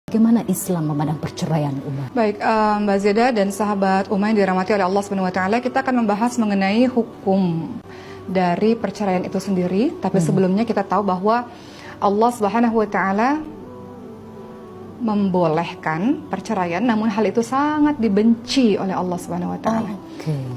Bagaimana Islam memandang perceraian, Uma? Baik, Mbak Zeda dan sahabat Uma yang dirahmati oleh Allah Subhanahu Wa Taala, kita akan membahas mengenai hukum dari perceraian itu sendiri. Tapi sebelumnya kita tahu bahwa Allah Subhanahu Wa Taala membolehkan perceraian, namun hal itu sangat dibenci oleh Allah Subhanahu Wa Taala.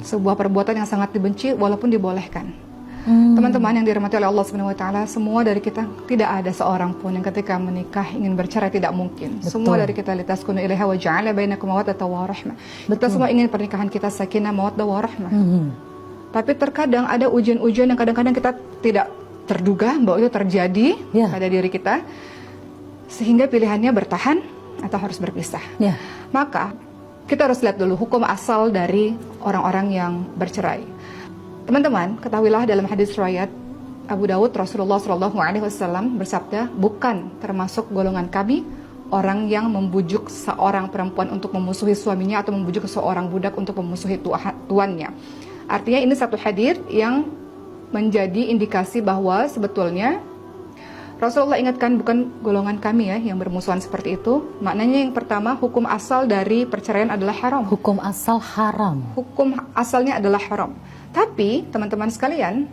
Sebuah perbuatan yang sangat dibenci walaupun dibolehkan. Teman-teman yang dirahmati oleh Allah Subhanahu Wa Taala, semua dari kita tidak ada seorang pun yang ketika menikah ingin bercerai, tidak mungkin. Betul. Semua dari kita litaskunu ilaiha wa ja'ala bainakum mawaddatan wa rahmah. Kita semua ingin pernikahan kita sakinah, mawaddah wa rahmah. Tapi terkadang ada ujian-ujian yang kadang-kadang kita tidak terduga bahwa itu terjadi pada diri kita, sehingga pilihannya bertahan atau harus berpisah. Maka kita harus lihat dulu hukum asal dari orang-orang yang bercerai. Teman-teman, ketahuilah dalam hadis riwayat Abu Dawud, Rasulullah SAW bersabda, bukan termasuk golongan kami orang yang membujuk seorang perempuan untuk memusuhi suaminya atau membujuk seorang budak untuk memusuhi tuannya. Artinya ini satu hadis yang menjadi indikasi bahwa sebetulnya Rasulullah ingatkan bukan golongan kami ya yang bermusuhan seperti itu. Maknanya yang pertama, hukum asal dari perceraian adalah haram. Hukum asal haram. Hukum asalnya adalah haram. Tapi teman-teman sekalian,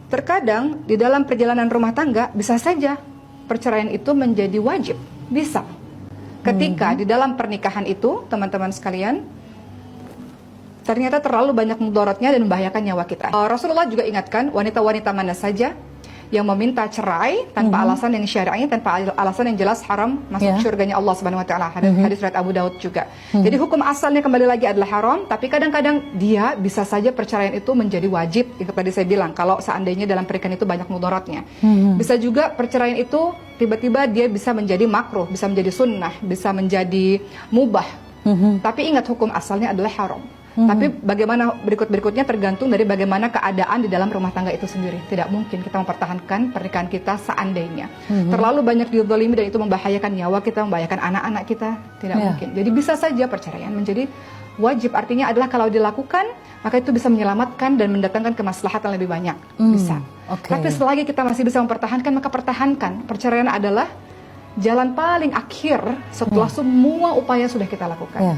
terkadang di dalam perjalanan rumah tangga bisa saja perceraian itu menjadi wajib. Bisa. Ketika di dalam pernikahan itu, teman-teman sekalian, ternyata terlalu banyak mudaratnya dan membahayakan nyawa kita. Rasulullah juga ingatkan wanita-wanita mana saja yang meminta cerai tanpa alasan yang syar'i, tanpa alasan yang jelas haram masuk surganya Allah Subhanahu Wa Taala. Hadis riwayat Abu Daud juga. Jadi hukum asalnya kembali lagi adalah haram, tapi kadang-kadang dia bisa saja perceraian itu menjadi wajib. Itu tadi saya bilang, kalau seandainya dalam pernikahan itu banyak mudaratnya. Bisa juga perceraian itu tiba-tiba dia bisa menjadi makruh, bisa menjadi sunnah, bisa menjadi mubah. Tapi ingat, hukum asalnya adalah haram. Tapi bagaimana berikutnya tergantung dari bagaimana keadaan di dalam rumah tangga itu sendiri. Tidak mungkin kita mempertahankan pernikahan kita seandainya terlalu banyak dizalimi dan itu membahayakan nyawa kita, membahayakan anak-anak kita. Tidak mungkin. Jadi bisa saja perceraian menjadi wajib. Artinya adalah kalau dilakukan, maka itu bisa menyelamatkan dan mendatangkan kemaslahatan lebih banyak. Bisa. Tapi selagi kita masih bisa mempertahankan, maka pertahankan. Perceraian adalah jalan paling akhir setelah semua upaya sudah kita lakukan.